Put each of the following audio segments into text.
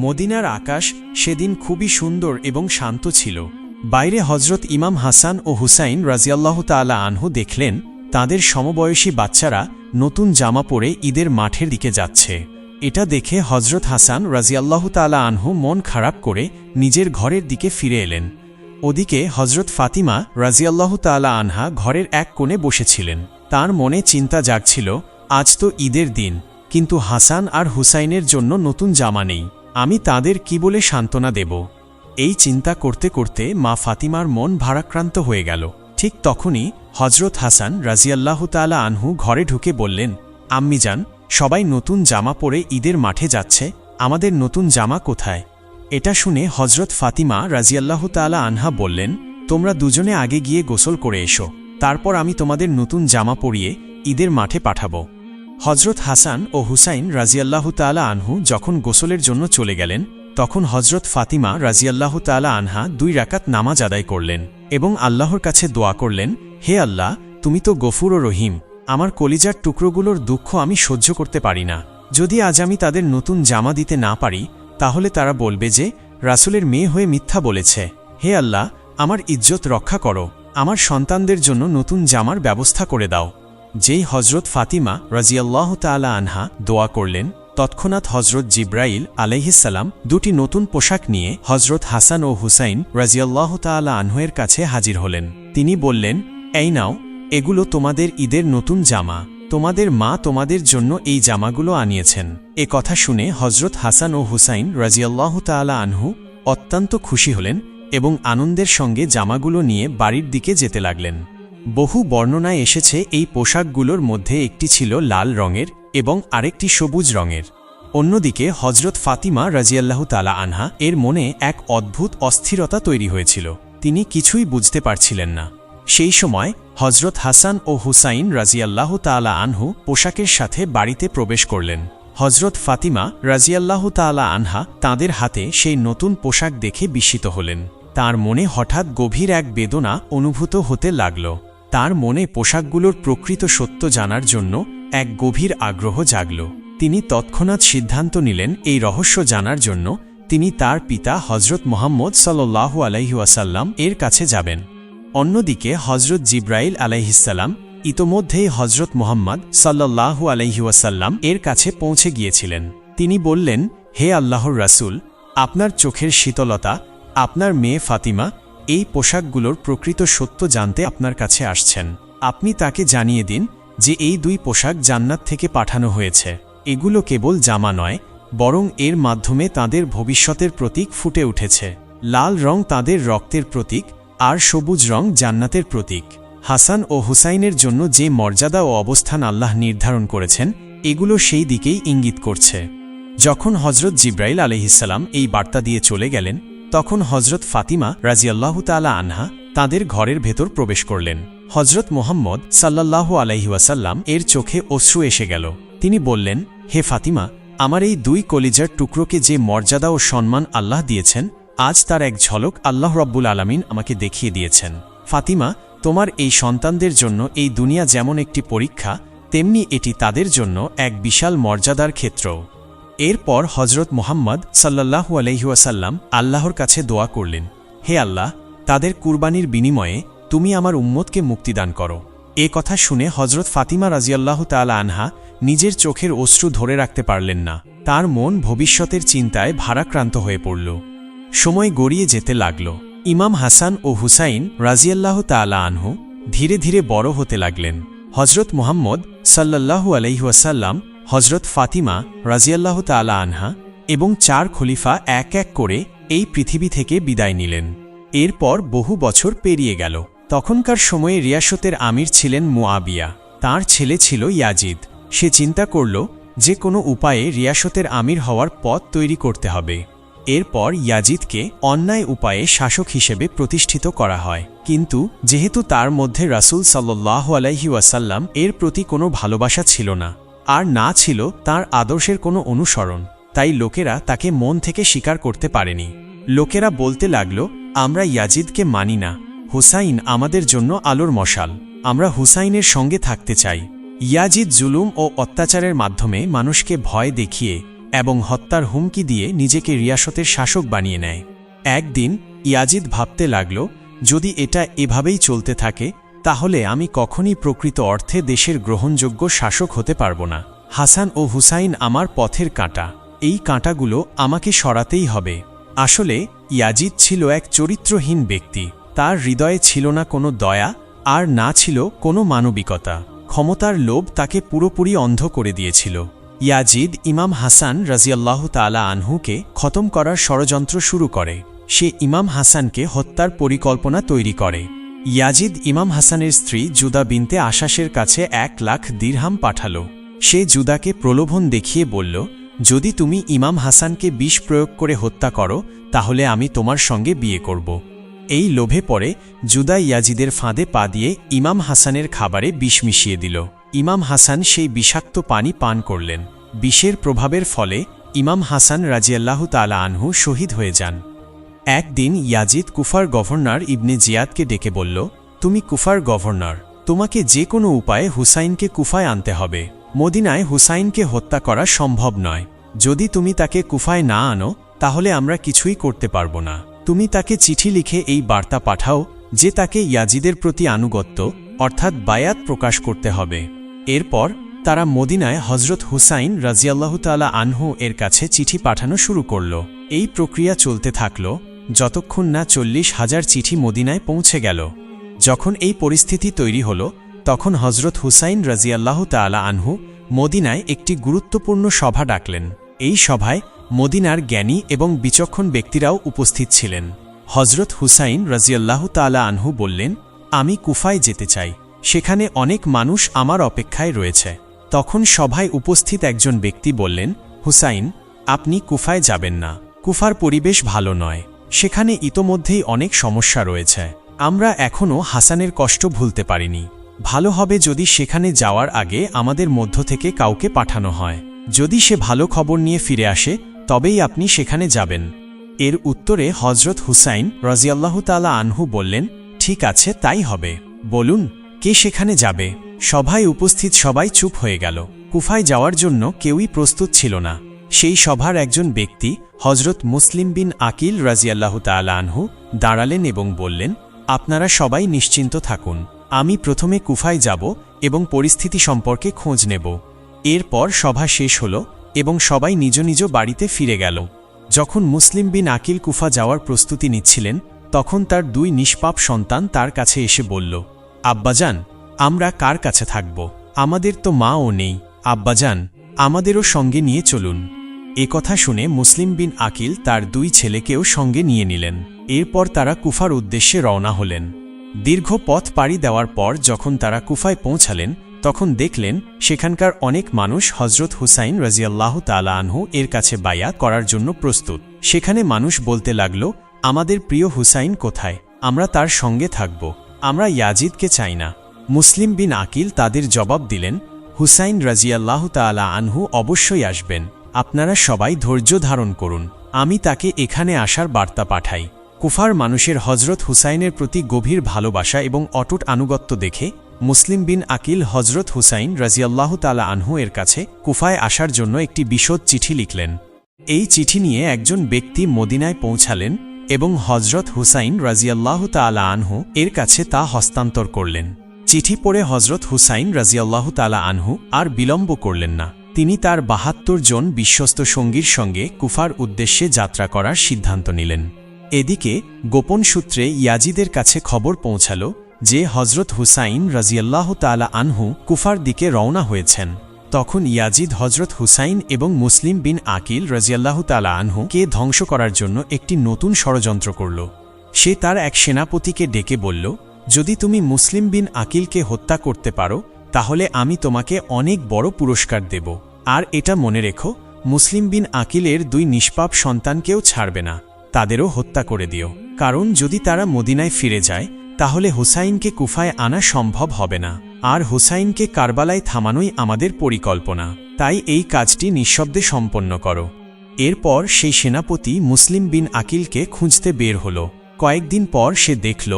মদিনার আকাশ সেদিন খুবই সুন্দর এবং শান্ত ছিল। বাইরে হজরত ইমাম হাসান ও হুসাইন রাজিয়াল্লাহু তাআলা আনহু দেখলেন তাদের সমবয়সী বাচ্চারা নতুন জামা পরে ঈদের মাঠের দিকে যাচ্ছে। এটা দেখে হজরত হাসান রাজিয়াল্লাহু তাআলা আনহু মন খারাপ করে নিজের ঘরের দিকে ফিরে এলেন। ওদিকে হজরত ফাতিমা রাজিয়াল্লাহু তাআলা আনহা ঘরের এক কোণে বসেছিলেন। তার মনে চিন্তা জাগছিল, আজ তো ঈদের দিন, কিন্তু হাসান আর হুসাইনের জন্য নতুন জামা নেই, আমি তাদের কি বলে সান্ত্বনা দেব। এই চিন্তা করতে করতে মা ফাতিমার মন ভারাক্রান্ত হয়ে গেল। ঠিক তখনই হজরত হাসান রাজিয়াল্লাহু তাআলা আনহু ঘরে ঢুকে বললেন, আম্মিজান, সবাই নতুন জামা পরে ঈদের মাঠে যাচ্ছে, আমাদের নতুন জামা কোথায়? এটা শুনে হজরত ফাতিমা রাজিয়াল্লাহু তাআলা আনহা বললেন, তোমরা দুজনে আগে গিয়ে গোসল করে এসো, তারপর আমি তোমাদের নতুন জামা পরিয়ে ঈদের মাঠে পাঠাবো। হজরত হাসান ও হুসাইন রাজিয়াল্লাহু তাআলা আনহু যখন গোসলের জন্য চলে গেলেন, তখন হজরত ফাতিমা রাজিয়াল্লাহু তাআলা আনহা 2 রাকাত নামাজ আদায় করলেন এবং আল্লাহর কাছে দোয়া করলেন, হে আল্লাহ, তুমি তো গফুর ও রহিম, আমার কলিজার টুকরোগুলোর দুঃখ আমি সহ্য করতে পারি না। যদি আজ আমি তাদের নতুন জামা দিতে না পারি, তাহলে তারা বলবে যে রাসূলের মেয়ে হয়ে মিথ্যা বলেছে। হে আল্লাহ, আমার ইজ্জত রক্ষা করো, আমার সন্তানদের জন্য নতুন জামার ব্যবস্থা করে দাও। যেই হজরত ফাতিমা রাজিয়াল্লাহু তাআলা আনহা দোয়া করলেন, তৎক্ষণাৎ হজরত জিব্রাইল আলাইহিসসালাম 2টি নতুন পোশাক নিয়ে হজরত হাসান ও হুসাইন রাজিয়াল্লাহু তাআলা আনহুয়ের কাছে হাজির হলেন। তিনি বললেন, এই নাও, এগুলো তোমাদের ঈদের নতুন জামা, তোমাদের মা তোমাদের জন্য এই জামাগুলো আনিয়েছেন। এ কথা শুনে হজরত হাসান ও হুসাইন রাজিয়াল্লাহু তাআলা আনহু অত্যন্ত খুশি হলেন এবং আনন্দের সঙ্গে জামাগুলো নিয়ে বাড়ির দিকে যেতে লাগলেন। বহু বর্ণনায় এসেছে এই পোশাকগুলোর মধ্যে একটি ছিল লাল রঙের এবং আরেকটি সবুজ রঙের। অন্যদিকে হজরত ফাতিমা রাজিয়াল্লাহু তাআলা আনহা এর মনে এক অদ্ভুত অস্থিরতা তৈরি হয়েছিল, তিনি কিছুই বুঝতে পারছিলেন না। সেই সময় হজরত হাসান ও হুসাইন রাজিয়াল্লাহু তাআলা আনহু পোশাকের সাথে বাড়িতে প্রবেশ করলেন। হজরত ফাতিমা রাজিয়াল্লাহু তাআলা আনহা তাঁদের হাতে সেই নতুন পোশাক দেখে বিস্মিত হলেন। তার মনে হঠাৎ গভীর এক বেদনা অনুভূত হতে লাগল। তার মনে পোশাকগুলোর প্রকৃত সত্য জানার জন্য এক গভীর আগ্রহ জাগল। তিনি তৎক্ষণাৎ সিদ্ধান্ত নিলেন এই রহস্য জানার জন্য তিনি তার পিতা হজরত মুহাম্মদ সাল্লাল্লাহু আলাইহি ওয়াসাল্লাম এর কাছে যাবেন। অন্যদিকে হজরত জিব্রাইল আলাইহিসসালাম ইতোমধ্যেই হজরত মুহাম্মদ সাল্লাল্লাহু আলাইহি ওয়াসাল্লাম এর কাছে পৌঁছে গিয়েছিলেন। তিনি বললেন, হে আল্লাহর রাসূল, আপনার চোখের শীতলতা, আপনার মেয়ে ফাতিমা এই পোশাকগুলোর প্রকৃত সত্য জানতে আপনার কাছে আসছেন। আপনি তাকে জানিয়ে দিন যে এই 2 পোশাক জান্নাত থেকে পাঠানো হয়েছে। এগুলো কেবল জামা নয়, বরং এর মাধ্যমে তাদের ভবিষ্যতের প্রতীক ফুটে উঠেছে। লাল রং তাদের রক্তের প্রতীক আর সবুজ রং জান্নাতের প্রতীক। হাসান ও হুসাইনের জন্য যে মর্যাদা ও অবস্থান আল্লাহ নির্ধারণ করেছেন, এগুলো সেই দিকেই ইঙ্গিত করছে। যখন হজরত জিব্রাইল আলাইহিসসালাম এই বার্তা দিয়ে চলে গেলেন, তখন হজরত ফাতিমা রাজিয়াল্লাহু তাআলা আনহা তাদের ঘরের ভেতর প্রবেশ করলেন। হজরত মুহাম্মদ সাল্লাল্লাহু আলাইহি ওয়াসাল্লাম এর চোখে অশ্রু এসে গেল। তিনি বললেন, হে ফাতিমা, আমার এই 2 কলিজার টুকরোকে যে মর্যাদা ও সম্মান আল্লাহ দিয়েছেন, আজ তার এক ঝলক আল্লাহ রাব্বুল আলামিন আমাকে দেখিয়ে দিয়েছেন। ফাতিমা, তোমার এই সন্তানদের জন্য এই দুনিয়া যেমন একটি পরীক্ষা, তেমনি এটি তাদের জন্য এক বিশাল মর্যাদার ক্ষেত্র। এরপর হজরত মুহাম্মদ সাল্লাল্লাহু আলাইহি ওয়াসাল্লাম আল্লাহর কাছে দোয়া করলেন, হে আল্লাহ, তাদের কুরবানির বিনিময়ে তুমি আমার উম্মতকে মুক্তিদান করো। এ কথা শুনে হজরত ফাতিমা রাজিয়াল্লাহু তাআলা আনহা নিজের চোখের অশ্রু ধরে রাখতে পারলেন না। তার মন ভবিষ্যতের চিন্তায় ভারাক্রান্ত হয়ে পড়ল। সময় গড়িয়ে যেতে লাগল। ইমাম হাসান ও হুসাইন রাজিয়াল্লাহু তাআলা আনহু ধীরে ধীরে বড় হতে লাগলেন। হজরত মুহাম্মদ সাল্লাল্লাহু আলাইহি ওয়াসাল্লাম, হজরত ফাতিমা রাজিয়াল্লাহু তাআলা আনহা এবং 4 খলিফা এক এক করে এই পৃথিবী থেকে বিদায় নিলেন। এরপর বহু বছর পেরিয়ে গেল। তখনকার সময়ে রিয়াসতের আমির ছিলেন মুআবিয়া, তার ছেলে ছিল ইয়াজিদ। সে চিন্তা করল যে কোনো উপায়ে রিয়াসতের আমির হওয়ার পথ তৈরি করতে হবে। এরপর ইয়াজিদকে অন্যায় উপায়ে শাসক হিসেবে প্রতিষ্ঠিত করা হয়। কিন্তু যেহেতু তার মধ্যে রাসূল সাল্লাল্লাহু আলাইহি ওয়াসাল্লাম এর প্রতি কোনো ভালোবাসা ছিল না, আর না ছিল তার আদর্শের কোনো অনুসরণ, তাই লোকেরা তাকে মন থেকে স্বীকার করতে পারেনি। লোকেরা বলতে লাগল, আমরা ইয়াজিদকে মানি না, হুসাইন আমাদের জন্য আলোর মশাল, আমরা হুসাইনের সঙ্গে থাকতে চাই। ইয়াজিদ জুলুম ও অত্যাচারের মাধ্যমে মানুষকে ভয় দেখিয়ে এবং হত্যার হুমকি দিয়ে নিজেকে রিয়াসতের শাসক বানিয়ে নেয়। একদিন ইয়াজিদ ভাবতে লাগল, যদি এটা এভাবেই চলতে থাকে তাহলে আমি কখনই প্রকৃত অর্থে দেশের গ্রহণযোগ্য শাসক হতে পারব না। হাসান ও হুসাইন আমার পথের কাঁটা, এই কাঁটাগুলো আমাকে সরাতেই হবে। আসলে ইয়াজিদ ছিল এক চরিত্রহীন ব্যক্তি। তার হৃদয়ে ছিল না কোনো দয়া, আর না ছিল কোনো মানবিকতা। ক্ষমতার লোভ তাকে পুরোপুরি অন্ধ করে দিয়েছিল। ইয়াজিদ ইমাম হাসান রাজিয়াল্লাহু তাআলা আনহুকে খতম করার ষড়যন্ত্র শুরু করে। সে ইমাম হাসানকে হত্যার পরিকল্পনা তৈরি করে। ইয়াজিদ ইমাম হাসানের স্ত্রী জুদা বিনতে আশাসের কাছে 1,00,000 দিরহাম পাঠাল। সে জুদাকে প্রলোভন দেখিয়ে বলল, যদি তুমি ইমাম হাসানকে বিষ প্রয়োগ করে হত্যা করো তাহলে আমি তোমার সঙ্গে বিয়ে করব। এই লোভে পড়ে জুদা ইয়াজিদের ফাঁদে পা দিয়ে ইমাম হাসানের খাবারে বিষ মিশিয়ে দিল। ইমাম হাসান সেই বিষাক্ত পানি পান করলেন। বিষের প্রভাবের ফলে ইমাম হাসান রাজিয়াল্লাহু তাআলা আনহু শহীদ হয়ে যান। একদিন ইয়াজিদ কুফার গভর্নর ইবনে জিয়াদকে ডেকে বলল, তুমি কুফার গভর্নর, তোমাকে যে কোনো উপায়ে হুসাইনকে কুফায় আনতে হবে। মদিনায় হুসাইনকে হত্যা করা সম্ভব নয়। যদি তুমি তাকে কুফায় না আনো তাহলে আমরা কিছুই করতে পারব না। তুমি তাকে চিঠি লিখে এই বার্তা পাঠাও যে তাকে ইয়াজিদের প্রতি আনুগত্য অর্থাৎ বায়াত প্রকাশ করতে হবে। এরপর তারা মদিনায় হজরত হুসাইন রাজিয়াল্লাহু তাআলা আনহু এর কাছে চিঠি পাঠানো শুরু করল। এই প্রক্রিয়া চলতে থাকল যতক্ষণ না 40,000 চিঠি মদিনায় পৌঁছে গেল। যখন এই পরিস্থিতি তৈরি হল তখন হজরত হুসাইন রাজিয়াল্লাহু তাআলা আনহু মদিনায় একটি গুরুত্বপূর্ণ সভা ডাকলেন। এই সভায় মদিনার জ্ঞানী এবং বিচক্ষণ ব্যক্তিরাও উপস্থিত ছিলেন। হজরত হুসাইন রাজিয়াল্লাহু তাআলা আনহু বললেন, আমি কুফায় যেতে চাই, সেখানে অনেক মানুষ আমার অপেক্ষায় রয়েছে। তখন সভায় উপস্থিত একজন ব্যক্তি বললেন, হুসাইন, আপনি কুফায় যাবেন না। কুফার পরিবেশ ভালো নয়, সেখানে ইতোমধ্যেই অনেক সমস্যা রয়েছে। আমরা এখনও হাসানের কষ্ট ভুলতে পারিনি। ভালো হবে যদি সেখানে যাওয়ার আগে আমাদের মধ্য থেকে কাউকে পাঠানো হয়। যদি সে ভালো খবর নিয়ে ফিরে আসে তবেই আপনি সেখানে যাবেন। এর উত্তরে হজরত হুসাইন রাজিয়াল্লাহু তাআলা আনহু বললেন, ঠিক আছে, তাই হবে। বলুন, কে সেখানে যাবে? সভায় উপস্থিত সবাই চুপ হয়ে গেল। কুফায় যাওয়ার জন্য কেউই প্রস্তুত ছিল না। সেই সভার একজন ব্যক্তি হজরত মুসলিম বিন আকিল রাজিয়াল্লাহু তাআলা আনহু দাঁড়ালেন এবং বললেন, আপনারা সবাই নিশ্চিন্ত থাকুন, আমি প্রথমে কুফায় যাব এবং পরিস্থিতি সম্পর্কে খোঁজ নেব। এরপর সভা শেষ হল এবং সবাই নিজ নিজ বাড়িতে ফিরে গেল। যখন মুসলিম বিন আকিল কুফা যাওয়ার প্রস্তুতি নিচ্ছিলেন তখন তার 2 নিষ্পাপ সন্তান তার কাছে এসে বলল, আব্বাজান, আমরা কার কাছে থাকব? আমাদের তো মাও নেই। আব্বাজান, আমাদেরও সঙ্গে নিয়ে চলুন। এ কথা শুনে মুসলিম বিন আকিল তার 2 ছেলেকেও সঙ্গে নিয়ে নিলেন। এরপর তারা কুফার উদ্দেশ্যে রওনা হলেন। দীর্ঘ পথ পাড়ি দেওয়ার পর যখন তারা কুফায় পৌঁছালেন তখন দেখলেন সেখানকার অনেক মানুষ হজরত হুসাইন রাজিয়াল্লাহু তাআলা আনহু এর কাছে বায়াত করার জন্য প্রস্তুত। সেখানে মানুষ বলতে লাগল, আমাদের প্রিয় হুসাইন কোথায়? আমরা তার সঙ্গে থাকব, আমরা ইয়াজিদকে চাই না। মুসলিম বিন আকিল তাদের জবাব দিলেন, হুসাইন রাজিয়াল্লাহু তাআলা আনহু অবশ্যই আসবেন, আপনারা সবাই ধৈর্য ধারণ করুন, আমি তাকে এখানে আসার বার্তা পাঠাই। কুফার মানুষের হজরত হুসাইনের প্রতি গভীর ভালোবাসা এবং অটুট আনুগত্য দেখে মুসলিম বিন আকিল হজরত হুসাইন রাজিয়াল্লাহু তাআলা আনহু এর কাছে কুফায় আসার জন্য একটি বিশদ চিঠি লিখলেন। এই চিঠি নিয়ে একজন ব্যক্তি মদিনায় পৌঁছালেন এবং হজরত হুসাইন রাজিয়াল্লাহু তাআলা আনহু এর কাছে তা হস্তান্তর করলেন। চিঠি পড়ে হজরত হুসাইন রাজিয়াল্লাহু তাআলা আনহু আর বিলম্ব করলেন না। তিনি তার 72 জন বিশ্বস্ত সঙ্গীর সঙ্গে কুফার উদ্দেশ্যে যাত্রা করার সিদ্ধান্ত নিলেন। এদিকে গোপন সূত্রে ইয়াজিদের কাছে খবর পৌঁছাল যে হজরত হুসাইন রাজিয়াল্লাহু তাআলা আনহু কুফার দিকে রওনা হয়েছেন। তখন ইয়াজিদ হজরত হুসাইন এবং মুসলিম বিন আকিল রাজিয়াল্লাহু তাআলা আনহু কে ধ্বংস করার জন্য একটি নতুন ষড়যন্ত্র করল। সে তার এক সেনাপতিকে ডেকে বলল, যদি তুমি মুসলিম বিন আকিলকে হত্যা করতে পারো তাহলে আমি তোমাকে অনেক বড় পুরস্কার দেব। আর এটা মনে রেখো, মুসলিম বিন আকিলের 2 নিষ্পাপ সন্তানকেও ছাড়বে না, তাদেরও হত্যা করে দিও। কারণ যদি তারা মদিনায় ফিরে যায় তাহলে হুসাইনকে কুফায় আনা সম্ভব হবে না, আর হুসাইনকে কারবালায় থামানোই আমাদের পরিকল্পনা। তাই এই কাজটি নিঃশব্দে সম্পন্ন করো। এরপর সেই সেনাপতি মুসলিম বিন আকিলকে খুঁজতে বের হল। কয়েকদিন পর সে দেখল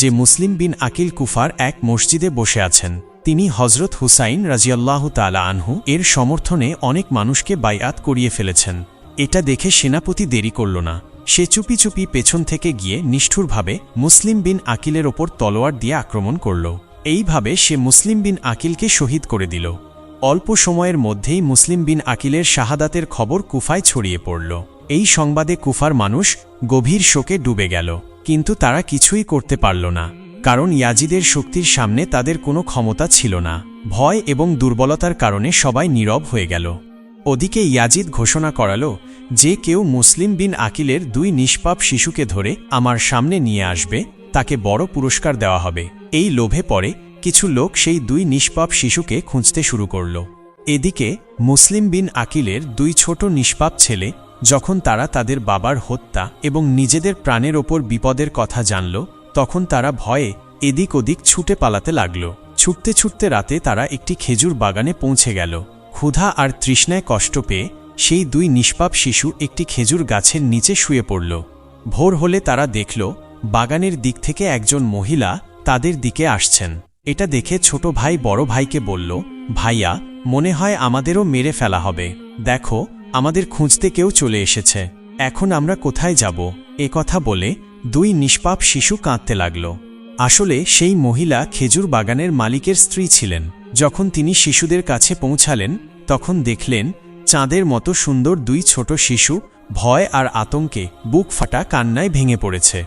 যে মুসলিম বিন আকিল কুফার এক মসজিদে বসে আছেন। তিনি হজরত হুসাইন রাজিয়াল্লাহু তাআলা আনহু এর সমর্থনে অনেক মানুষকে বাইআত করিয়ে ফেলেছেন। এটা দেখে সেনাপতি দেরি করল না। সে চুপি চুপি পেছন থেকে গিয়ে নিষ্ঠুরভাবে মুসলিম বিন আকিলের ওপর তলোয়ার দিয়ে আক্রমণ করল। এইভাবে সে মুসলিম বিন আকিলকে শহীদ করে দিল। অল্প সময়ের মধ্যেই মুসলিম বিন আকিলের শাহাদাতের খবর কুফায় ছড়িয়ে পড়ল। এই সংবাদে কুফার মানুষ গভীর শোকে ডুবে গেল, কিন্তু তারা কিছুই করতে পারল না, কারণ ইয়াজিদের শক্তির সামনে তাদের কোনো ক্ষমতা ছিল না। ভয় এবং দুর্বলতার কারণে সবাই নীরব হয়ে গেল। ওদিকে ইয়াজিদ ঘোষণা করাল, যে কেউ মুসলিম বিন আকিলের 2 নিষ্পাপ শিশুকে ধরে আমার সামনে নিয়ে আসবে তাকে বড় পুরস্কার দেওয়া হবে। এই লোভে পড়ে কিছু লোক সেই 2 নিষ্পাপ শিশুকে খুঁজতে শুরু করল। এদিকে মুসলিম বিন আকিলের 2 ছোট নিষ্পাপ ছেলে যখন তারা তাদের বাবার হত্যা এবং নিজেদের প্রাণের ওপর বিপদের কথা জানল, তখন তারা ভয়ে এদিক ওদিক ছুটে পালাতে লাগল। ছুটতে ছুটতে রাতে তারা একটি খেজুর বাগানে পৌঁছে গেল। ক্ষুধা আর তৃষ্ণায় কষ্ট পেয়ে সেই 2 নিষ্পাপ শিশু একটি খেজুর গাছের নিচে শুয়ে পড়ল। ভোর হলে তারা দেখল বাগানের দিক থেকে একজন মহিলা তাদের দিকে আসছেন। এটা দেখে ছোট ভাই বড় ভাইকে বলল, ভাইয়া, মনে হয় আমাদেরও মেরে ফেলা হবে। দেখো, আমাদের খুঁজতে কেউ চলে এসেছে। এখন আমরা কোথায় যাব? এ কথা বলে 2 নিষ্পাপ শিশু কাঁদতে লাগল। আসলে সেই মহিলা খেজুর বাগানের মালিকের স্ত্রী ছিলেন। যখন তিনি শিশুদের কাছে পৌঁছালেন, তখন দেখলেন চাঁদের মতো সুন্দর 2 ছোট শিশু ভয় আর আতঙ্কে বুক ফাটা কান্নায় ভেঙে পড়েছে।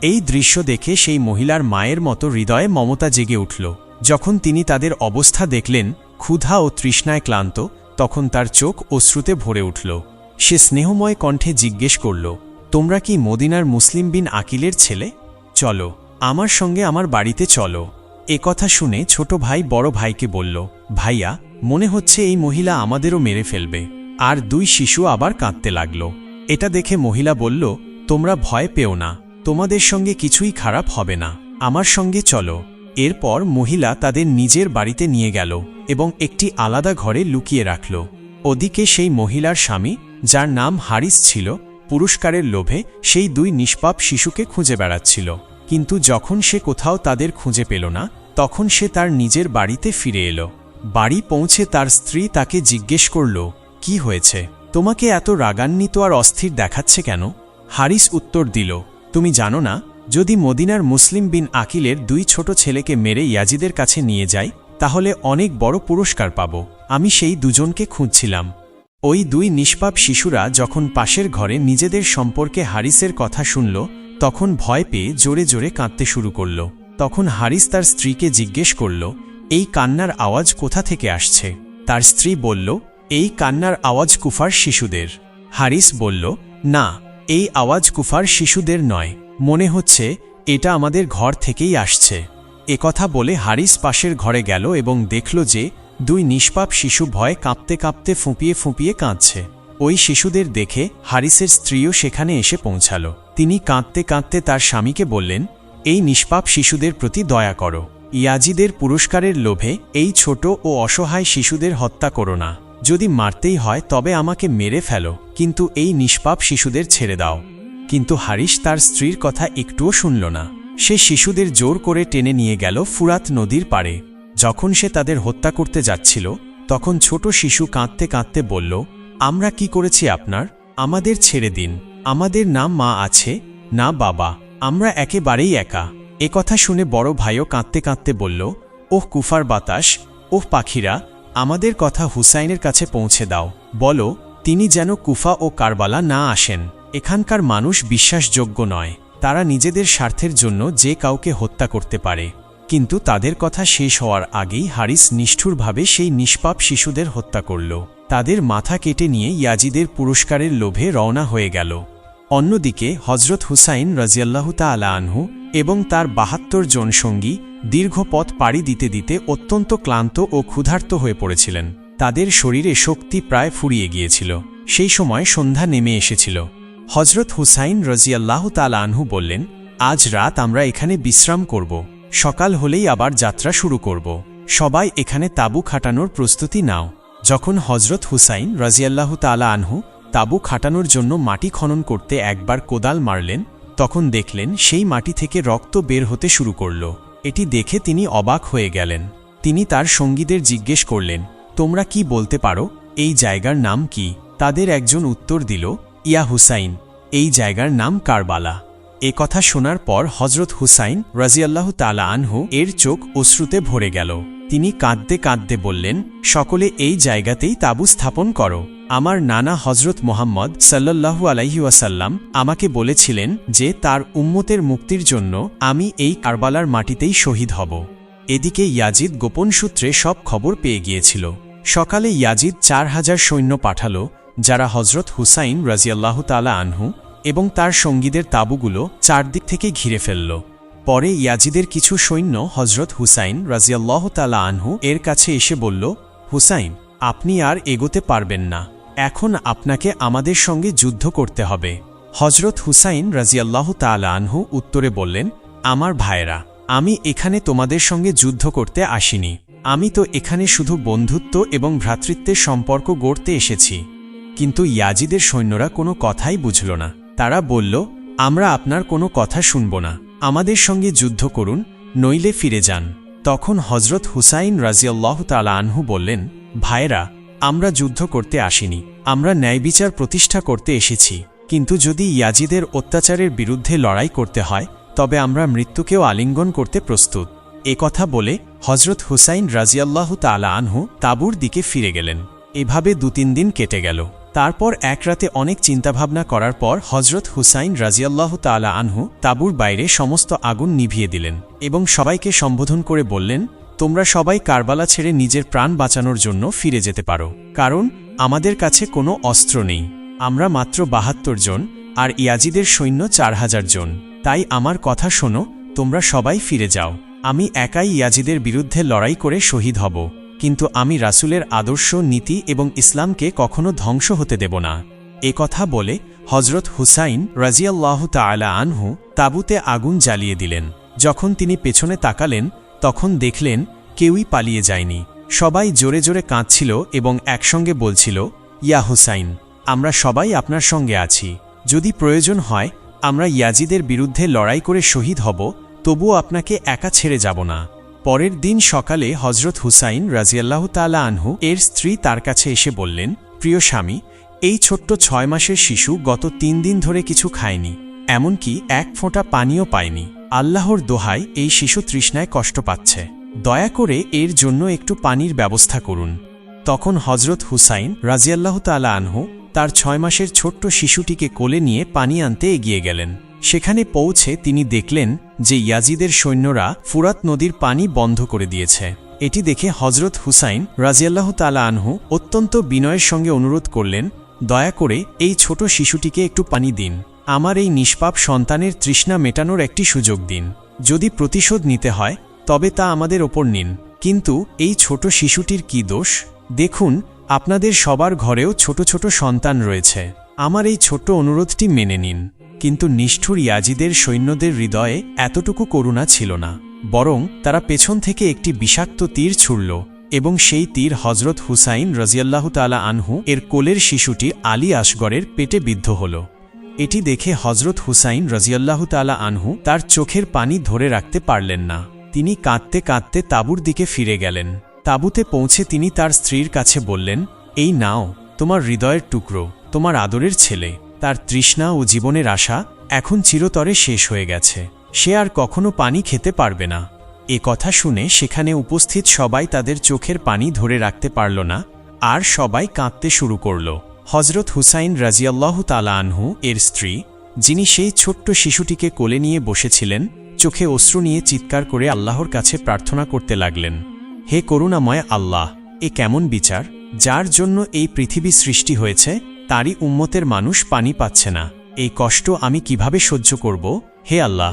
এই দৃশ্য দেখে সেই মহিলার মায়ের মতো হৃদয়ে মমতা জেগে উঠল। যখন তিনি তাদের অবস্থা দেখলেন, ক্ষুধা ও তৃষ্ণায় ক্লান্ত, তখন তার চোখ অশ্রুতে ভরে উঠল। সে স্নেহময় কণ্ঠে জিজ্ঞেস করল, তোমরা কি মদিনার মুসলিম বিন আকিলের ছেলে? চলো, আমার সঙ্গে আমার বাড়িতে চলো। এ কথা শুনে ছোট ভাই বড় ভাইকে বলল, ভাইয়া, মনে হচ্ছে এই মহিলা আমাদেরও মেরে ফেলবে। আর 2 শিশু আবার কাঁদতে লাগল। এটা দেখে মহিলা বলল, তোমরা ভয় পেও না, তোমাদের সঙ্গে কিছুই খারাপ হবে না, আমার সঙ্গে চলো। এরপর মহিলা তাদের নিজের বাড়িতে নিয়ে গেল এবং একটি আলাদা ঘরে লুকিয়ে রাখল। ওদিকে সেই মহিলার স্বামী, যার নাম হারিস ছিল, পুরস্কারের লোভে সেই 2 নিষ্পাপ শিশুকে খুঁজে বেড়াচ্ছিল। কিন্তু যখন সে কোথাও তাদের খুঁজে পেল না, তখন সে তার নিজের বাড়িতে ফিরে এলো। বাড়ি পৌঁছে তার স্ত্রী তাকে জিজ্ঞেস করল, কি হয়েছে? তোমাকে এত রাগান্বিত আর অস্থির দেখাচ্ছে কেন? হারিস উত্তর দিল, তুমি জানো না, যদি মদিনার মুসলিম বিন আকিলের 2 ছোট ছেলেকে মেরে ইয়াজিদের কাছে নিয়ে যাই, তাহলে অনেক বড় পুরস্কার পাব। আমি সেই 2 জনকে খুঁজছিলাম। ওই 2 নিষ্পাপ শিশুরা যখন পাশের ঘরে নিজেদের সম্পর্কে হারিসের কথা শুনল, তখন ভয় পেয়ে জোরে জোরে কাঁদতে শুরু করল। তখন হারিস তার স্ত্রীকে জিজ্ঞেস করল, এই কান্নার আওয়াজ কোথা থেকে আসছে? তার স্ত্রী বলল, এই কান্নার আওয়াজ কুফার শিশুদের। হারিস বলল, না, এই আওয়াজ কুফার শিশুদের নয়, মনে হচ্ছে এটা আমাদের ঘর থেকেই আসছে। একথা বলে হারিস পাশের ঘরে গেল এবং দেখল যে 2 নিষ্পাপ শিশু ভয়ে কাঁপতে কাঁপতে ফুঁপিয়ে ফুঁপিয়ে কাঁদছে। ওই শিশুদের দেখে হারিসের স্ত্রীও সেখানে এসে পৌঁছাল। তিনি কাঁদতে কাঁদতে তার স্বামীকে বললেন, এই নিষ্পাপ শিশুদের প্রতি দয়া করো। ইয়াজিদের পুরস্কারের লোভে এই ছোট ও অসহায় শিশুদের হত্যা করো না। যদি মারতেই হয় তবে আমাকে মেরে ফেলো, কিন্তু এই নিষ্পাপ শিশুদের ছেড়ে দাও। কিন্তু হারিস তার স্ত্রীর কথা একটুও শুনল না। সে শিশুদের জোর করে টেনে নিয়ে গেল ফুরাত নদীর পাড়ে। যখন সে তাদের হত্যা করতে যাচ্ছিল, তখন ছোট শিশু কাঁদতে কাঁদতে বলল, আমরা কি করেছি আপনার? আমাদের ছেড়ে দিন। আমাদের না মা আছে, না বাবা, আমরা একেবারেই একা। একথা শুনে বড় ভাইও কাঁদতে কাঁদতে বলল, ওহ কুফার বাতাস, ওহ পাখিরা, আমাদের কথা হুসাইনের কাছে পৌঁছে দাও। বলো, তিনি যেন কুফা ও কারবালা না আসেন। এখানকার মানুষ বিশ্বাসযোগ্য নয়। তারা নিজেদের স্বার্থের জন্য যে কাউকে হত্যা করতে পারে। কিন্তু তাদের কথা শেষ হওয়ার আগেই হারিস নিষ্ঠুরভাবে সেই নিষ্পাপ শিশুদের হত্যা করল। তাদের মাথা কেটে নিয়ে ইয়াজিদের পুরস্কারের লোভে রওনা হয়ে গেল। অন্যদিকে হজরত হুসাইন রাজিয়াল্লাহু তাআলা আনহু এবং তার ৭২ জন সঙ্গী দীর্ঘ পথ পাড়ি দিতে দিতে অত্যন্ত ক্লান্ত ও ক্ষুধার্ত হয়ে পড়েছিলেন। তাদের শরীরে শক্তি প্রায় ফুরিয়ে গিয়েছিল। সেই সময় সন্ধ্যা নেমে এসেছিল। হজরত হুসাইন রাজিয়াল্লাহু তাআলা আনহু বললেন, আজ রাত আমরা এখানে বিশ্রাম করব। সকাল হলেই আবার যাত্রা শুরু করব। সবাই এখানে তাঁবু খাটানোর প্রস্তুতি নাও। যখন হজরত হুসাইন রাজিয়াল্লাহু তাআলা আনহু তাঁবু খাটানোর জন্য মাটি খনন করতে একবার কোদাল মারলেন, তখন দেখলেন সেই মাটি থেকে রক্ত বের হতে শুরু করল। এটি দেখে তিনি অবাক হয়ে গেলেন। তিনি তার সঙ্গীদের জিজ্ঞেস করলেন, তোমরা কি বলতে পারো এই জায়গার নাম কি? তাদের একজন উত্তর দিল, ইয়া হুসাইন, এই জায়গার নাম কারবালা। এ কথা শোনার পর হজরত হুসাইন রাজিয়াল্লাহু তাআলা আনহু এর চোখ অশ্রুতে ভরে গেল। তিনি কাঁদতে কাঁদতে বললেন, সকলে এই জায়গাতেই তাঁবু স্থাপন করো। আমার নানা হজরত মোহাম্মদ সাল্লাল্লাহু আলাইহি ওয়াসাল্লাম আমাকে বলেছিলেন যে তার উম্মতের মুক্তির জন্য আমি এই কারবালার মাটিতেই শহীদ হব। এদিকে ইয়াজিদ গোপন সূত্রে সব খবর পেয়ে গিয়েছিল। সকালে ইয়াজিদ 4000 সৈন্য পাঠাল, যারা হজরত হুসাইন রাজিয়াল্লাহু তাআলা আনহু এবং তার সঙ্গীদের তাঁবুগুলো চারদিক থেকে ঘিরে ফেলল। পরে ইয়াজিদের কিছু সৈন্য হজরত হুসাইন রাজিয়াল্লাহু তাআলা আনহু এর কাছে এসে বলল, হুসাইন, আপনি আর এগোতে পারবেন না, এখন আপনাকে আমাদের সঙ্গে যুদ্ধ করতে হবে। হজরত হুসাইন রাজিয়াল্লাহু তাআলা আনহু উত্তরে বললেন, আমার ভাইয়েরা, আমি এখানে তোমাদের সঙ্গে যুদ্ধ করতে আসিনি। আমি তো এখানে শুধু বন্ধুত্ব এবং ভ্রাতৃত্বের সম্পর্ক গড়তে এসেছি। কিন্তু ইয়াজিদের সৈন্যরা কোনো কথাই বুঝল না। তারা বলল, আমরা আপনার কোনো কথা শুনব না, আমাদের সঙ্গে যুদ্ধ করুন, নইলে ফিরে যান। তখন হজরত হুসাইন রাজিয়াল্লাহু তাআলা আনহু বললেন, ভাইরা, আমরা যুদ্ধ করতে আসিনি, আমরা ন্যায়বিচার প্রতিষ্ঠা করতে এসেছি। কিন্তু যদি ইয়াজিদের অত্যাচারের বিরুদ্ধে লড়াই করতে হয়, তবে আমরা মৃত্যুকেও আলিঙ্গন করতে প্রস্তুত। এ কথা বলে হজরত হুসাইন রাজিয়াল্লাহু তাআলা আনহু তাঁবুর দিকে ফিরে গেলেন। এভাবে 2-3 দিন কেটে গেল। তারপর এক রাতে অনেক চিন্তাভাবনা করার পর হজরত হুসাইন রাজিয়াল্লাহু তাআলা আনহু তাঁবুর বাইরে সমস্ত আগুন নিভিয়ে দিলেন এবং সবাইকে সম্বোধন করে বললেন, তোমরা সবাই কারবালা ছেড়ে নিজের প্রাণ বাঁচানোর জন্য ফিরে যেতে পারো, কারণ আমাদের কাছে কোনো অস্ত্র নেই। আমরা মাত্র 72 জন, আর ইয়াজিদের সৈন্য 4000 জন। তাই আমার কথা শোনো, তোমরা সবাই ফিরে যাও। আমি একাই ইয়াজিদের বিরুদ্ধে লড়াই করে শহীদ হব, কিন্তু আমি রাসূলের আদর্শ, নীতি এবং ইসলামকে কখনো ধ্বংস হতে দেব না। এ কথা বলে হজরত হুসাইন রাজিয়াল্লাহু তাআলা আনহু তাঁবুতে আগুন জ্বালিয়ে দিলেন। যখন তিনি পেছনে তাকালেন, তখন দেখলেন কেউই পালিয়ে যায়নি। সবাই জোরে জোরে কাঁদছিল এবং একসঙ্গে বলছিল, ইয়া হুসাইন, আমরা সবাই আপনার সঙ্গে আছি। যদি প্রয়োজন হয় আমরা ইয়াজিদের বিরুদ্ধে লড়াই করে শহীদ হব, তবুও আপনাকে একা ছেড়ে যাব না। পরের দিন সকালে হজরত হুসাইন রাজিয়াল্লাহু তাআলা আনহু এর স্ত্রী তার কাছে এসে বললেন, প্রিয় স্বামী, এই ছোট্ট 6 মাসের শিশু গত 3 দিন ধরে কিছু খায়নি, এমনকি এক ফোঁটা পানিও পায়নি। আল্লাহর দোহাই, এই শিশু তৃষ্ণায় কষ্ট পাচ্ছে, দয়া করে এর জন্য একটু পানির ব্যবস্থা করুন। তখন হজরত হুসাইন রাজিয়াল্লাহু তাআলা আনহু তার 6 মাসের ছোট্ট শিশুটিকে কোলে নিয়ে পানি আনতে এগিয়ে গেলেন। সেখানে পৌঁছে তিনি দেখলেন যে ইয়াজিদের সৈন্যরা ফুরাত নদীর পানি বন্ধ করে দিয়েছে। এটি দেখে হজরত হুসাইন রাজিয়াল্লাহু তাআলা আনহু অত্যন্ত বিনয়ের সঙ্গে অনুরোধ করলেন, দয়া করে এই ছোট শিশুটিকে একটু পানি দিন, আমার এই নিষ্পাপ সন্তানের তৃষ্ণা মেটানোর একটি সুযোগ দিন। যদি প্রতিশোধ নিতে হয় তবে তা আমাদের ওপর নিন, কিন্তু এই ছোট শিশুটির কি দোষ? দেখুন, আপনাদের সবার ঘরেও ছোট ছোট সন্তান রয়েছে, আমার এই ছোট্ট অনুরোধটি মেনে নিন। কিন্তু নিষ্ঠুর ইয়াজিদের সৈন্যদের হৃদয়ে এতটুকু করুণা ছিল না, বরং তারা পেছন থেকে একটি বিষাক্ত তীর ছুড়ল এবং সেই তীর হজরত হুসাইন রাজিয়াল্লাহু তাআলা আনহু এর কোলের শিশুটি আলী আসগরের পেটে বিদ্ধ হল। এটি দেখে হজরত হুসাইন রাজিয়াল্লাহু তাআলা আনহু তার চোখের পানি ধরে রাখতে পারলেন না। তিনি কাঁদতে কাঁদতে তাঁবুর দিকে ফিরে গেলেন। তাঁবুতে পৌঁছে তিনি তার স্ত্রীর কাছে বললেন, এই নাও তোমার হৃদয়ের টুকরো, তোমার আদরের ছেলে। তার তৃষ্ণা ও জীবনের আশা এখন চিরতরে শেষ হয়ে গেছে, সে আর কখনো পানি খেতে পারবে না। এ কথা শুনে সেখানে উপস্থিত সবাই তাদের চোখের পানি ধরে রাখতে পারল না, আর সবাই কাঁদতে শুরু করল। হজরত হুসাইন রাজিয়াল্লাহু তাআলা আনহু এর স্ত্রী, যিনি সেই ছোট্ট শিশুটিকে কোলে নিয়ে বসেছিলেন, চোখে অশ্রু নিয়ে চিৎকার করে আল্লাহর কাছে প্রার্থনা করতে লাগলেন, হে করুণাময় আল্লাহ, এ কেমন বিচার! যার জন্য এই পৃথিবী সৃষ্টি হয়েছে তারই উম্মতের মানুষ পানি পাচ্ছে না, এই কষ্ট আমি কিভাবে সহ্য করব, হে আল্লাহ।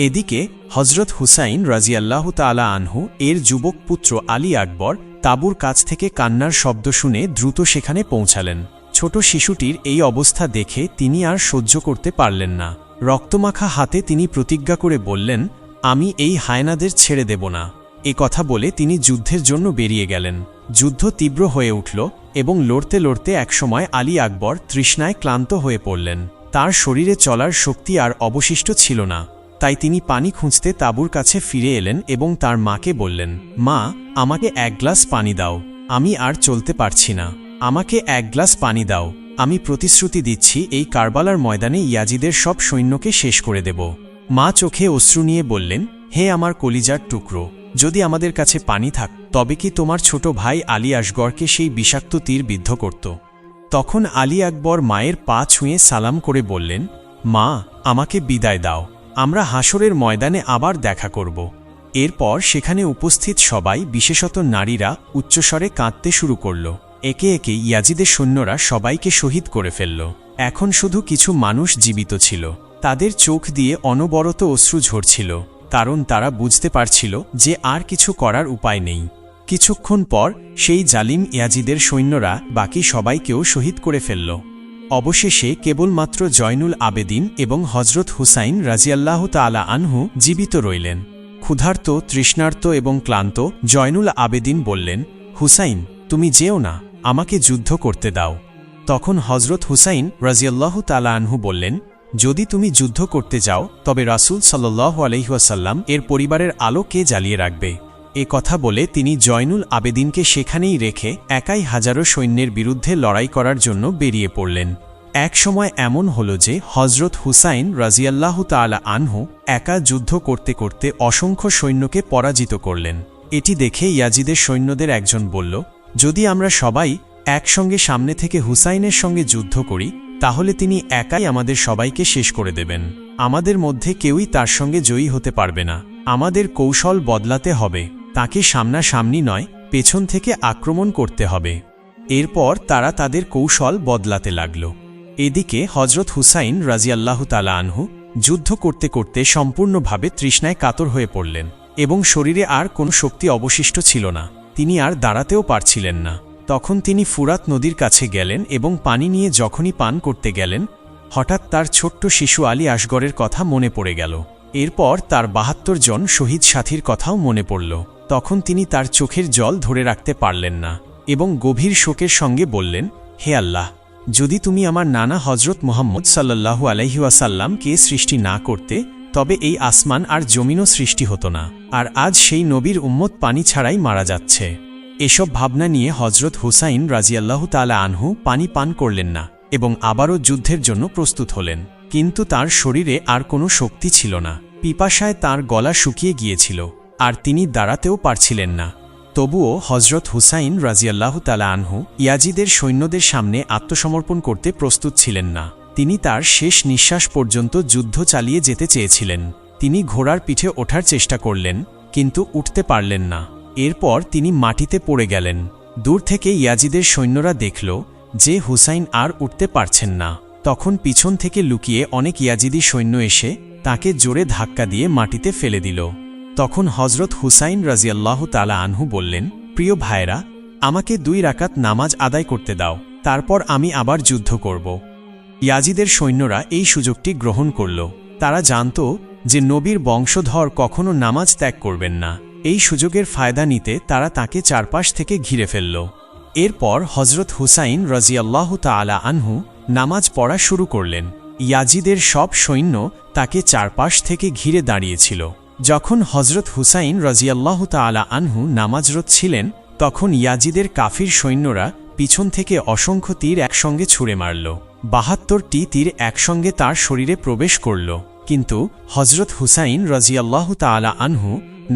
এদিকে হজরত হুসাইন রাজিয়াল্লাহু তাআলা আনহু এর যুবক পুত্র আলী আকবর তাঁবুর কাছ থেকে কান্নার শব্দ শুনে দ্রুত সেখানে পৌঁছালেন। ছোট শিশুটির এই অবস্থা দেখে তিনি আর সহ্য করতে পারলেন না। রক্তমাখা হাতে তিনি প্রতিজ্ঞা করে বললেন, আমি এই হায়নাদের ছেড়ে দেব না। এ কথা বলে তিনি যুদ্ধের জন্য বেরিয়ে গেলেন। যুদ্ধ তীব্র হয়ে উঠল এবং লড়তে লড়তে একসময় আলী আকবর তৃষ্ণায় ক্লান্ত হয়ে পড়লেন। তার শরীরে চলার শক্তি আর অবশিষ্ট ছিল না। তাই তিনি পানি খুঁজতে তাঁবুর কাছে ফিরে এলেন এবং তার মাকে বললেন, মা, আমাকে এক গ্লাস পানি দাও, আমি আর চলতে পারছি না, আমাকে এক গ্লাস পানি দাও, আমি প্রতিশ্রুতি দিচ্ছি এই কারবালার ময়দানে ইয়াজিদের সব সৈন্যকে শেষ করে দেব। মা চোখে অশ্রু নিয়ে বললেন, হে আমার কলিজার টুকরো, যদি আমাদের কাছে পানি থাক তবে কি তোমার ছোট ভাই আলী আসগরকে সেই বিষাক্ত তীর বিদ্ধ করত? তখন আলী আকবর মায়ের পা ছুঁয়ে সালাম করে বললেন, মা, আমাকে বিদায় দাও, আমরা হাসরের ময়দানে আবার দেখা করব। এরপর সেখানে উপস্থিত সবাই, বিশেষত নারীরা, উচ্চস্বরে কাঁদতে শুরু করল। একে একে ইয়াজিদের সৈন্যরা সবাইকে শহীদ করে ফেলল। এখন শুধু কিছু মানুষ জীবিত ছিল। তাদের চোখ দিয়ে অনবরত অশ্রু ঝরছিল, কারণ তারা বুঝতে পারছিল যে আর কিছু করার উপায় নেই। কিছুক্ষণ পর সেই জালিম ইয়াজিদের সৈন্যরা বাকি সবাইকেও শহীদ করে ফেলল। অবশেষে কেবলমাত্র জয়নুল আবেদিন এবং হজরত হুসাইন রাজিয়াল্লাহু তাআলা আনহু জীবিত রইলেন। ক্ষুধার্ত, তৃষ্ণার্ত এবং ক্লান্ত জয়নুল আবেদিন বললেন, হুসাইন, তুমি যেও না, আমাকে যুদ্ধ করতে দাও। তখন হজরত হুসাইন রাজিয়াল্লাহু তাআলা আনহু বললেন, যদি তুমি যুদ্ধ করতে যাও তবে রাসূল সাল্লাল্লাহু আলাইহি ওয়াসাল্লাম এর পরিবারের আলো কে জ্বালিয়ে রাখবে? এ কথা বলে তিনি জয়নুল আবেদিনকে সেখানেই রেখে একাই হাজারো সৈন্যের বিরুদ্ধে লড়াই করার জন্য বেরিয়ে পড়লেন। এক সময় এমন হল যে হজরত হুসাইন রাজিয়াল্লাহু তাআলা আনহু একা যুদ্ধ করতে করতে অসংখ্য সৈন্যকে পরাজিত করলেন। এটি দেখে ইয়াজিদের সৈন্যদের একজন বলল, যদি আমরা সবাই একসঙ্গে সামনে থেকে হুসাইনের সঙ্গে যুদ্ধ করি তাহলে তিনি একাই আমাদের সবাইকে শেষ করে দেবেন। আমাদের মধ্যে কেউই তার সঙ্গে জয়ী হতে পারবে না। আমাদের কৌশল বদলাতে হবে, তাকে সামনাসামনি নয়, পেছন থেকে আক্রমণ করতে হবে। এরপর তারা তাদের কৌশল বদলাতে লাগল। এদিকে হজরত হুসাইন রাজিয়াল্লাহু তাআলা আনহু যুদ্ধ করতে করতে সম্পূর্ণভাবে তৃষ্ণায় কাতর হয়ে পড়লেন এবং শরীরে আর কোনো শক্তি অবশিষ্ট ছিল না। তিনি আর দাঁড়াতেও পারছিলেন না। তখন তিনি ফুরাত নদীর কাছে গেলেন এবং পানি নিয়ে যখনই পান করতে গেলেন, হঠাৎ তার ছোট্ট শিশু আলী আসগরের কথা মনে পড়ে গেল। এরপর তার ৭২ জন শহীদ সাথীর কথাও মনে পড়ল। তখন তিনি তার চোখের জল ধরে রাখতে পারলেন না এবং গভীর শোকের সঙ্গে বললেন, হে আল্লাহ, যদি তুমি আমার নানা হজরত মুহাম্মদ সাল্লাল্লাহু আলাইহি ওয়াসাল্লামকে সৃষ্টি না করতে তবে এই আসমান আর জমিনও সৃষ্টি হতো না, আর আজ সেই নবীর উম্মত পানি ছাড়াই মারা যাচ্ছে। এসব ভাবনা নিয়ে হজরত হুসাইন রাজিয়াল্লাহু তাআলা আনহু পানি পান করলেন না এবং আবারও যুদ্ধের জন্য প্রস্তুত হলেন। কিন্তু তার শরীরে আর কোনো শক্তি ছিল না। পিপাসায় তার গলা শুকিয়ে গিয়েছিল আর তিনি দাঁড়াতেও পারছিলেন না। তবুও হজরত হুসাইন রাজিয়াল্লাহু তাআলা আনহু ইয়াজিদের সৈন্যদের সামনে আত্মসমর্পণ করতে প্রস্তুত ছিলেন না। তিনি তার শেষ নিঃশ্বাস পর্যন্ত যুদ্ধ চালিয়ে যেতে চেয়েছিলেন। তিনি ঘোড়ার পিঠে ওঠার চেষ্টা করলেন, কিন্তু উঠতে পারলেন না। এরপর তিনি মাটিতে পড়ে গেলেন। দূর থেকে ইয়াজিদের সৈন্যরা দেখল যে হুসাইন আর উঠতে পারছেন না। তখন পিছন থেকে লুকিয়ে অনেক ইয়াজিদি সৈন্য এসে তাকে জোরে ধাক্কা দিয়ে মাটিতে ফেলে দিল। তখন হজরত হুসাইন রাজিয়াল্লাহু তাআলা আনহু বললেন, প্রিয় ভাইরা, আমাকে 2 রাকাত নামাজ আদায় করতে দাও, তারপর আমি আবার যুদ্ধ করব। ইয়াজিদের সৈন্যরা এই সুযোগটি গ্রহণ করল। তারা জানত যে নবীর বংশধর কখনো নামাজ ত্যাগ করবেন না। এই সুযোগের ফায়দা নিতে তারা তাকে চারপাশ থেকে ঘিরে ফেলল। এরপর হজরত হুসাইন রাজিয়াল্লাহু তাআলা আনহু নামাজ পড়া শুরু করলেন। ইয়াজিদের সব সৈন্য তাকে চারপাশ থেকে ঘিরে দাঁড়িয়েছিল। যখন হজরত হুসাইন রাজিয়াল্লাহু তাআলা আনহু নামাজরত ছিলেন, তখন ইয়াজিদের কাফির সৈন্যরা পিছন থেকে অসংখ্য তীর একসঙ্গে ছুঁড়ে মারল। ৭২টি তীর একসঙ্গে তার শরীরে প্রবেশ করল। কিন্তু হজরত হুসাইন রাজিয়াল্লাহু তাআলা আনহু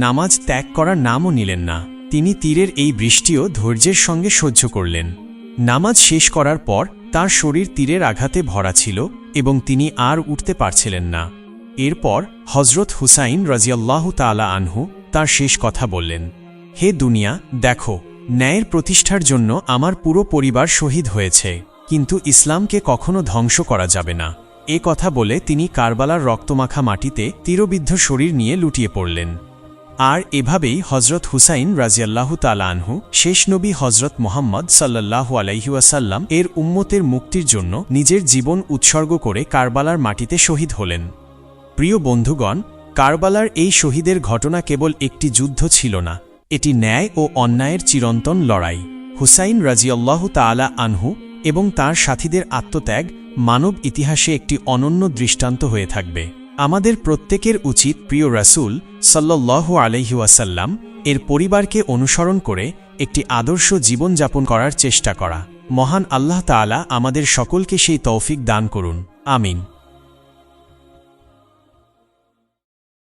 নামাজ ত্যাগ করার নামও নিলেন না। তিনি তীরের এই বৃষ্টিও ধৈর্যের সঙ্গে সহ্য করলেন। নামাজ শেষ করার পর তার শরীর তীরের আঘাতে ভরা ছিল এবং তিনি আর উঠতে পারছিলেন না। এরপর হজরত হুসাইন রাজিয়াল্লাহু তাআলা আনহু তার শেষ কথা বললেন, হে দুনিয়া, দেখো, ন্যায়ের প্রতিষ্ঠার জন্য আমার পুরো পরিবার শহীদ হয়েছে, কিন্তু ইসলামকে কখনো ধ্বংস করা যাবে না। এ কথা বলে তিনি কারবালার রক্তমাখা মাটিতে তীরবিদ্ধ শরীর নিয়ে লুটিয়ে পড়লেন। আর এভাবেই হজরত হুসাইন রাজিয়াল্লাহু তাআলা আনহু শেষ নবী হজরত মুহাম্মদ সাল্লাল্লাহু আলাইহি ওয়াসাল্লাম এর উম্মতের মুক্তির জন্য নিজের জীবন উৎসর্গ করে কারবালার মাটিতে শহীদ হলেন। প্রিয় বন্ধুগণ, কারবালার এই শহীদের ঘটনা কেবল একটি যুদ্ধ ছিল না, এটি ন্যায় ও অন্যায়ের চিরন্তন লড়াই। হুসাইন রাজিয়াল্লাহু তাআলা আনহু এবং তার সাথীদের আত্মত্যাগ মানব ইতিহাসে একটি অনন্য দৃষ্টান্ত হয়ে থাকবে। আমাদের প্রত্যেকের উচিত প্রিয় রাসূল সাল্লাল্লাহু আলাইহি ওয়াসাল্লাম এর পরিবারকে অনুসরণ করে একটি আদর্শ জীবনযাপন করার চেষ্টা করা। মহান আল্লাহ তাআলা আমাদের সকলকে সেই তৌফিক দান করুন। আমিন।